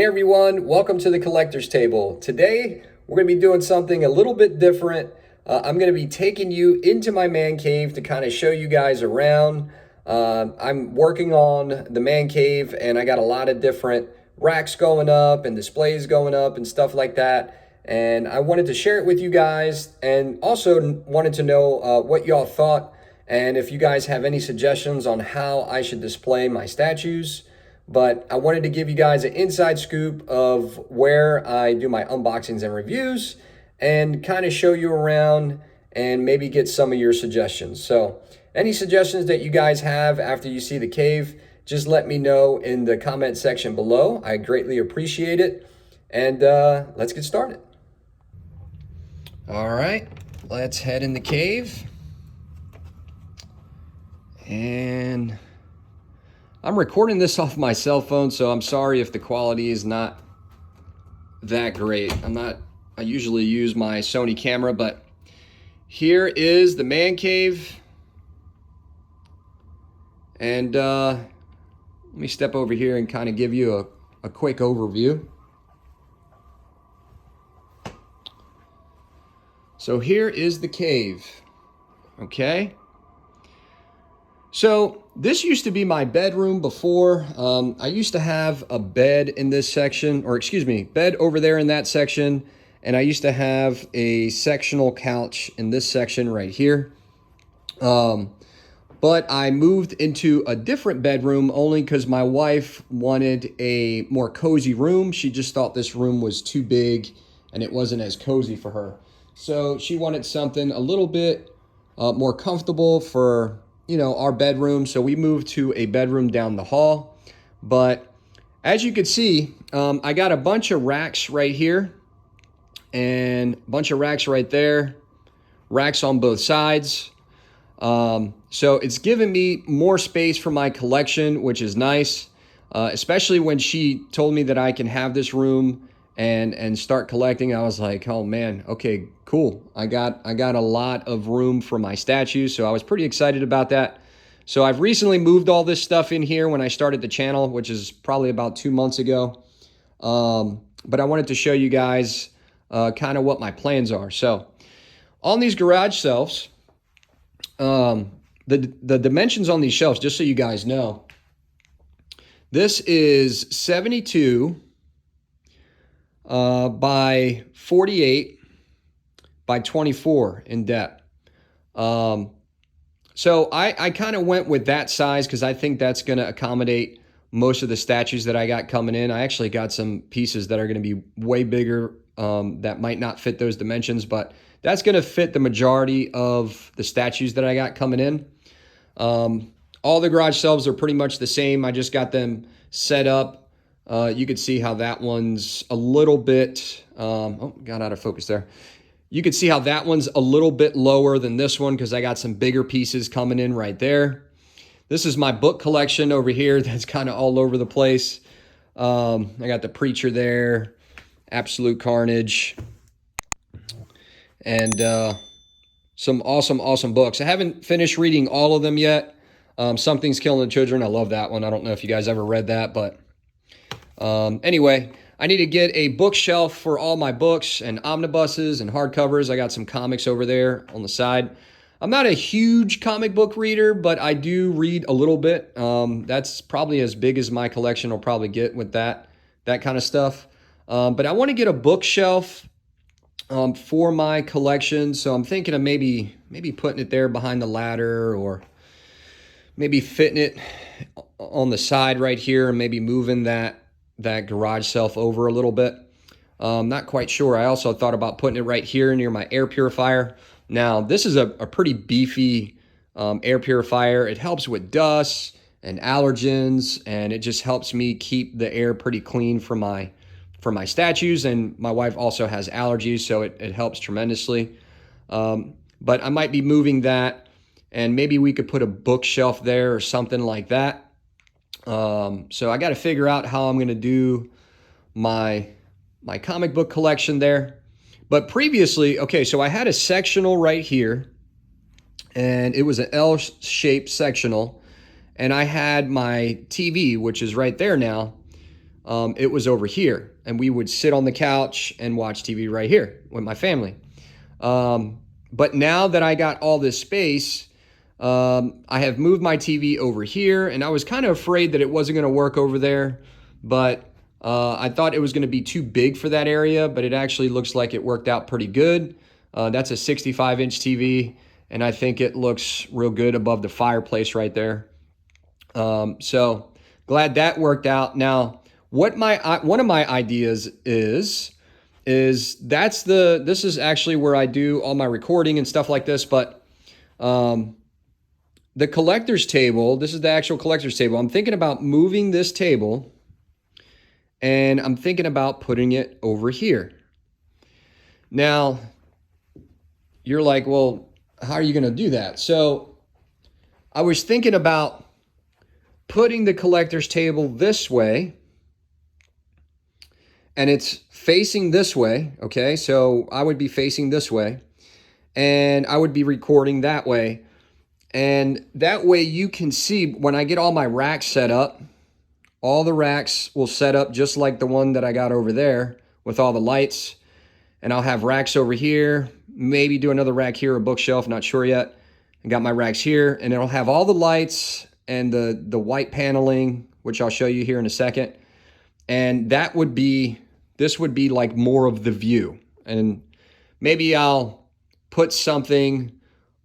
Hey everyone, welcome to the Collector's Table. Today, we're going to be doing something a little bit different. I'm going to be taking you into my man cave to kind of show you guys around. I'm working on the man cave and I got a lot of different racks going up and displays going up and stuff like that. And I wanted to share it with you guys and also wanted to know what y'all thought and if you guys have any suggestions on how I should display my statues. But I wanted to give you guys an inside scoop of where I do my unboxings and reviews and kind of show you around and maybe get some of your suggestions. So any suggestions that you guys have after you see the cave, just let me know in the comment section below. I greatly appreciate it. And let's get started. All right, let's head in the cave. And I'm recording this off my cell phone, so I'm sorry if the quality is not that great. I usually use my Sony camera, but here is the man cave. And let me step over here and kind of give you a quick overview. So here is the cave, okay? So this used to be my bedroom before. I used to have a bed in this section, or excuse me, bed over there in that section. And I used to have a sectional couch in this section right here. But I moved into a different bedroom only because my wife wanted a more cozy room. She just thought this room was too big and it wasn't as cozy for her. So she wanted something a little bit more comfortable for our bedroom. So we moved to a bedroom down the hall. But as you can see, I got a bunch of racks right here and a bunch of racks right there, racks on both sides. So it's given me more space for my collection, which is nice, especially when she told me that I can have this room and start collecting. I was like, oh man, okay, cool. I got a lot of room for my statues, so I was pretty excited about that. So I've recently moved all this stuff in here when I started the channel, which is probably about 2 months ago. But I wanted to show you guys kind of what my plans are. So on these garage shelves, the dimensions on these shelves, just so you guys know, this is 72 by 48 by 24 in depth. So I kind of went with that size because I think that's going to accommodate most of the statues that I got coming in. I actually got some pieces that are going to be way bigger that might not fit those dimensions, but that's going to fit the majority of the statues that I got coming in. All the garage shelves are pretty much the same. I just got them set up. You could see how that one's a little bit, oh, got out of focus there. You can see how that one's a little bit lower than this one because I got some bigger pieces coming in right there. This is my book collection over here that's kind of all over the place. I got the Preacher there, Absolute Carnage, and some awesome books. I haven't finished reading all of them yet. Something's Killing the Children. I love that one. I don't know if you guys ever read that, but anyway, I need to get a bookshelf for all my books and omnibuses and hardcovers. I got some comics over there on the side. I'm not a huge comic book reader, but I do read a little bit. That's probably as big as my collection will probably get with that kind of stuff. But I want to get a bookshelf for my collection. So I'm thinking of maybe putting it there behind the ladder, or maybe fitting it on the side right here and maybe moving that garage shelf over a little bit. Not quite sure. I also thought about putting it right here near my air purifier. Now, this is a pretty beefy air purifier. It helps with dust and allergens, and it just helps me keep the air pretty clean for my statues. And my wife also has allergies, so it helps tremendously. But I might be moving that, and maybe we could put a bookshelf there or something like that. So I got to figure out how I'm going to do my comic book collection there. But previously, okay, so I had a sectional right here, and it was an L-shaped sectional, and I had my TV, which is right there now. it was over here. And we would sit on the couch and watch TV right here with my family. But now that I got all this space, I have moved my TV over here, and I was kind of afraid that it wasn't going to work over there, but I thought it was going to be too big for that area, but it actually looks like it worked out pretty good. That's a 65-inch TV, and I think it looks real good above the fireplace right there. So glad that worked out. Now, what one of my ideas is this is actually where I do all my recording and stuff like this, but the collector's table, this is the actual collector's table. I'm thinking about moving this table, and I'm thinking about putting it over here. Now, you're like, well, how are you going to do that? So I was thinking about putting the collector's table this way, and it's facing this way, okay? So I would be facing this way, and I would be recording that way. And that way you can see when I get all my racks set up, all the racks will set up just like the one that I got over there with all the lights. And I'll have racks over here, maybe do another rack here, a bookshelf, not sure yet. I got my racks here, and it'll have all the lights and the white paneling, which I'll show you here in a second. And that would be, this would be like more of the view. And maybe I'll put something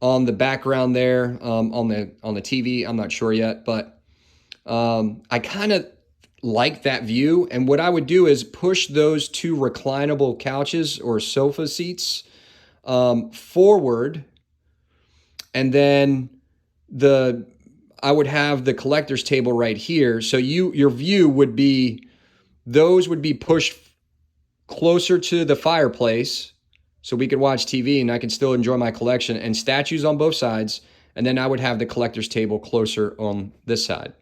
on the background there, on the TV. I'm not sure yet, but I kind of like that view. And what I would do is push those two reclinable couches or sofa seats forward, and then I would have the collector's table right here. So your view would be, those would be pushed closer to the fireplace, so we could watch TV and I could still enjoy my collection, and statues on both sides. And then I would have the collector's table closer on this side.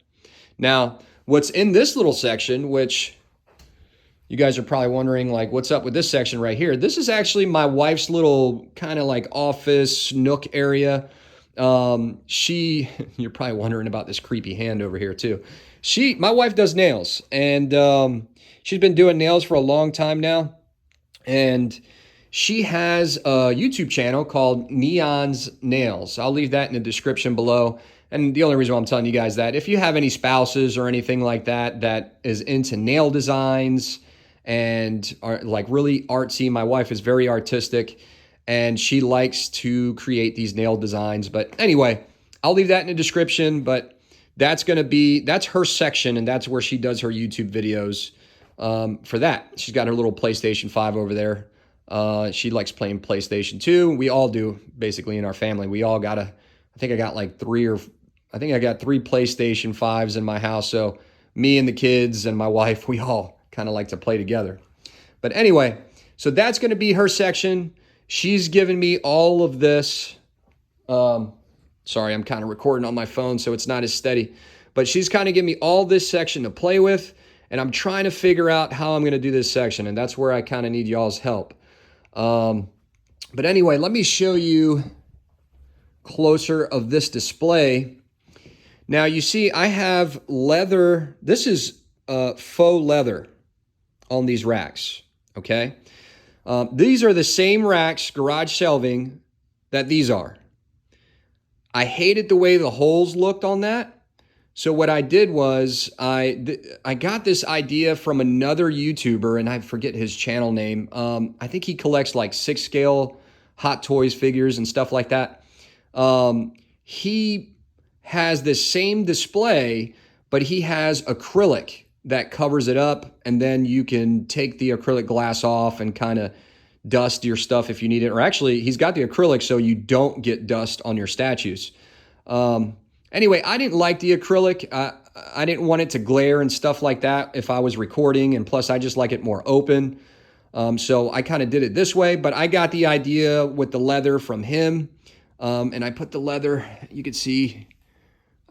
Now, what's in this little section, which you guys are probably wondering, like, what's up with this section right here? This is actually my wife's little kind of like office nook area. You're probably wondering about this creepy hand over here too. My wife does nails, and she's been doing nails for a long time now. And she has a YouTube channel called Neon's Nails. I'll leave that in the description below. And the only reason why I'm telling you guys that, if you have any spouses or anything like that is into nail designs and are like really artsy, my wife is very artistic and she likes to create these nail designs. But anyway, I'll leave that in the description, but that's her section, and that's where she does her YouTube videos for that. She's got her little PlayStation 5 over there. She likes playing PlayStation 2. We all do, basically, in our family. We all got I think I got three PlayStation 5s in my house. So me and the kids and my wife, we all kind of like to play together. But anyway, so that's going to be her section. She's given me all of this. Sorry, I'm kind of recording on my phone, so it's not as steady. But she's kind of given me all this section to play with, and I'm trying to figure out how I'm going to do this section, and that's where I kind of need y'all's help. But anyway, let me show you closer of this display. Now you see I have leather. This is faux leather on these racks, okay? These are the same racks, garage shelving, that these are. I hated the way the holes looked on that. So what I did was I got this idea from another YouTuber, and I forget his channel name. I think he collects like 6-scale Hot Toys figures and stuff like that. He has this same display, but he has acrylic that covers it up, and then you can take the acrylic glass off and kind of dust your stuff if you need it. Or actually, he's got the acrylic so you don't get dust on your statues. Anyway, I didn't like the acrylic. I didn't want it to glare and stuff like that if I was recording, and plus I just like it more open. So I kind of did it this way, but I got the idea with the leather from him. And I put the leather, you can see,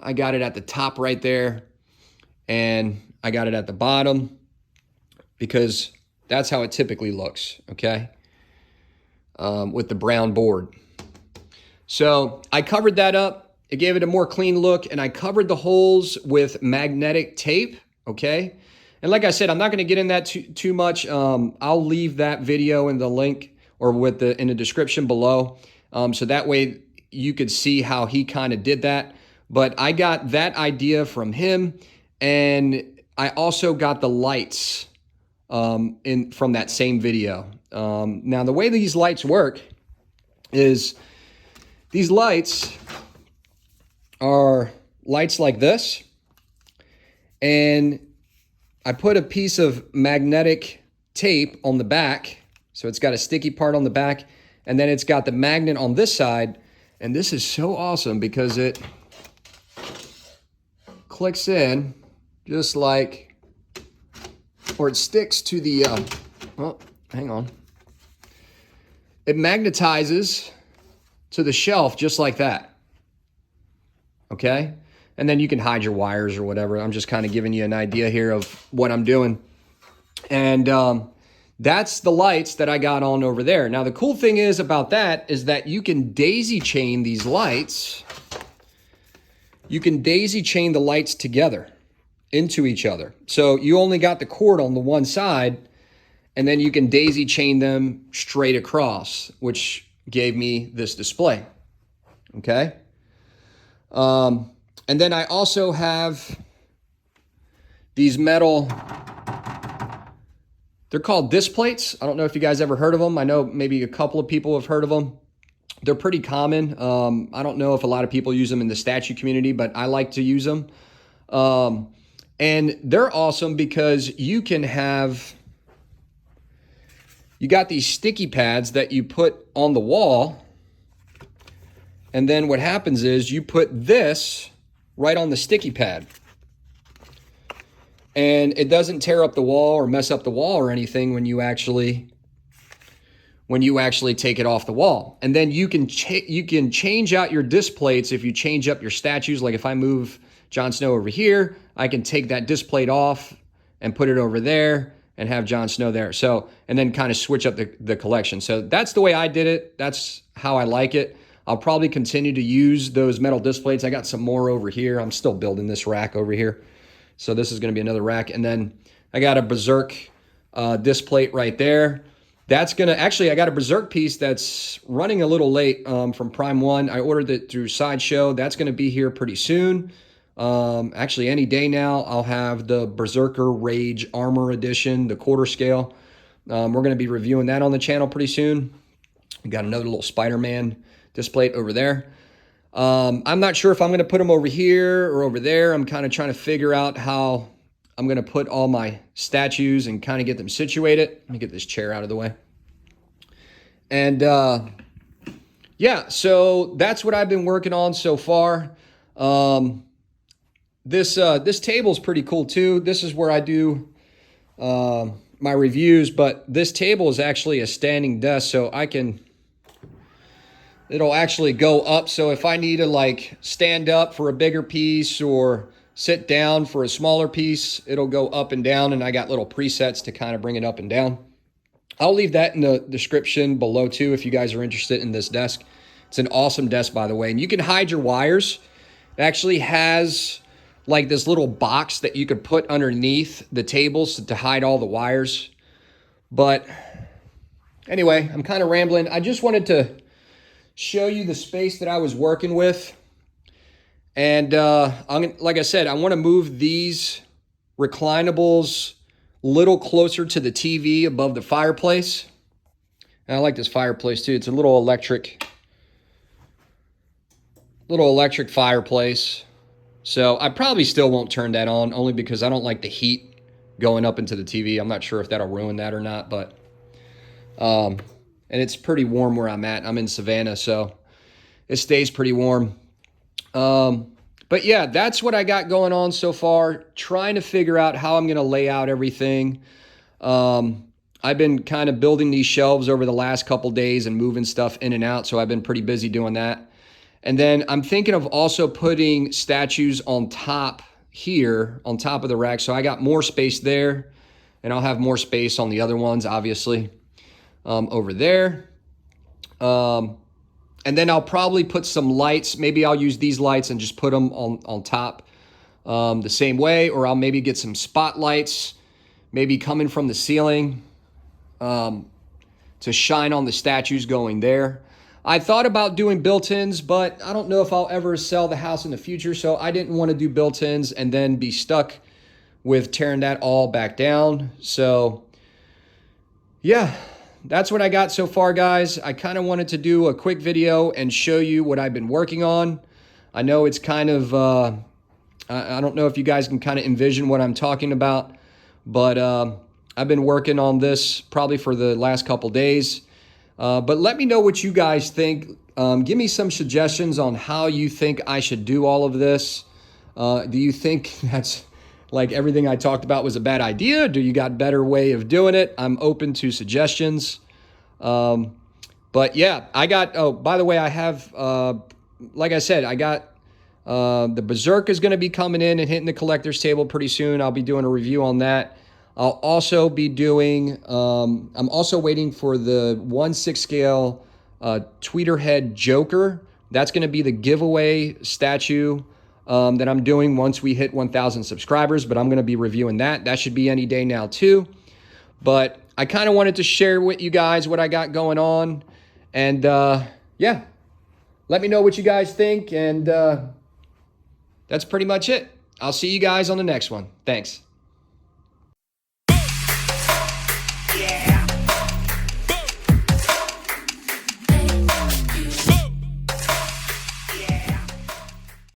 I got it at the top right there, and I got it at the bottom because that's how it typically looks, okay? With the brown board. So I covered that up. It gave it a more clean look, and I covered the holes with magnetic tape, okay? And like I said, I'm not going to get in that too much. I'll leave that video in the link or in the description below. So that way you could see how he kind of did that. But I got that idea from him, and I also got the lights from that same video. Now the way these lights work is these lights are lights like this, and I put a piece of magnetic tape on the back. So it's got a sticky part on the back, and then it's got the magnet on this side. And this is so awesome because it clicks in just like, or it sticks to the, oh, hang on. It magnetizes to the shelf just like that. Okay? And then you can hide your wires or whatever. I'm just kind of giving you an idea here of what I'm doing. And that's the lights that I got on over there. Now, the cool thing is about that is that you can daisy chain these lights. You can daisy chain the lights together into each other. So you only got the cord on the one side, and then you can daisy chain them straight across, which gave me this display. Okay? And then I also have these metal, they're called disc plates. I don't know if you guys ever heard of them. I know maybe a couple of people have heard of them. They're pretty common. I don't know if a lot of people use them in the statue community, but I like to use them. And they're awesome because you got these sticky pads that you put on the wall. And then what happens is you put this right on the sticky pad. And it doesn't tear up the wall or mess up the wall or anything when you actually take it off the wall. And then you can change out your disc plates if you change up your statues. Like if I move Jon Snow over here, I can take that disc plate off and put it over there and have Jon Snow there. So, and then kind of switch up the collection. So that's the way I did it. That's how I like it. I'll probably continue to use those metal disc plates. I got some more over here. I'm still building this rack over here. So this is going to be another rack. And then I got a Berserk disc plate right there. That's going to, actually, I got a Berserk piece that's running a little late from Prime 1. I ordered it through Sideshow. That's going to be here pretty soon. Actually, any day now, I'll have the Berserker Rage Armor Edition, the quarter scale. We're going to be reviewing that on the channel pretty soon. We got another little Spider-Man disc plate over there. I'm not sure if I'm going to put them over here or over there. I'm kind of trying to figure out how I'm going to put all my statues and kind of get them situated. Let me get this chair out of the way. And yeah, so that's what I've been working on so far. This table is pretty cool too. This is where I do my reviews, but this table is actually a standing desk, so it'll actually go up. So if I need to like stand up for a bigger piece or sit down for a smaller piece, it'll go up and down, and I got little presets to kind of bring it up and down. I'll leave that in the description below too if you guys are interested in this desk. It's an awesome desk, by the way, and you can hide your wires. It actually has like this little box that you could put underneath the tables to hide all the wires. But anyway, I'm kind of rambling. I just wanted to show you the space that I was working with. And like I said, I want to move these reclinables a little closer to the TV above the fireplace. And I like this fireplace too. It's a little electric fireplace. So I probably still won't turn that on, only because I don't like the heat going up into the TV. I'm not sure if that'll ruin that or not, but and it's pretty warm where I'm at. I'm in Savannah, so it stays pretty warm. But yeah, that's what I got going on so far, trying to figure out how I'm going to lay out everything. I've been kind of building these shelves over the last couple days and moving stuff in and out, so I've been pretty busy doing that. And then I'm thinking of also putting statues on top here, on top of the rack. So I got more space there, and I'll have more space on the other ones, obviously, over there. And then I'll probably put some lights. Maybe I'll use these lights and just put them on top the same way, or I'll maybe get some spotlights maybe coming from the ceiling to shine on the statues going there. I thought about doing built-ins, but I don't know if I'll ever sell the house in the future, so I didn't want to do built-ins and then be stuck with tearing that all back down. So yeah, that's what I got so far, guys. I kind of wanted to do a quick video and show you what I've been working on. I know it's kind of, I don't know if you guys can kind of envision what I'm talking about, but I've been working on this probably for the last couple days. But let me know what you guys think. Give me some suggestions on how you think I should do all of this. Do you think that's like everything I talked about was a bad idea? Do you got a better way of doing it? I'm open to suggestions. But yeah, I got, oh, by the way, I have, like I said, I got the Berserk is going to be coming in and hitting the collector's table pretty soon. I'll be doing a review on that. I'll also be doing, I'm also waiting for the 1/6 scale Tweeterhead Joker. That's going to be the giveaway statue that I'm doing once we hit 1,000 subscribers, but I'm going to be reviewing that. That should be any day now too. But I kind of wanted to share with you guys what I got going on. And yeah, let me know what you guys think. And that's pretty much it. I'll see you guys on the next one. Thanks.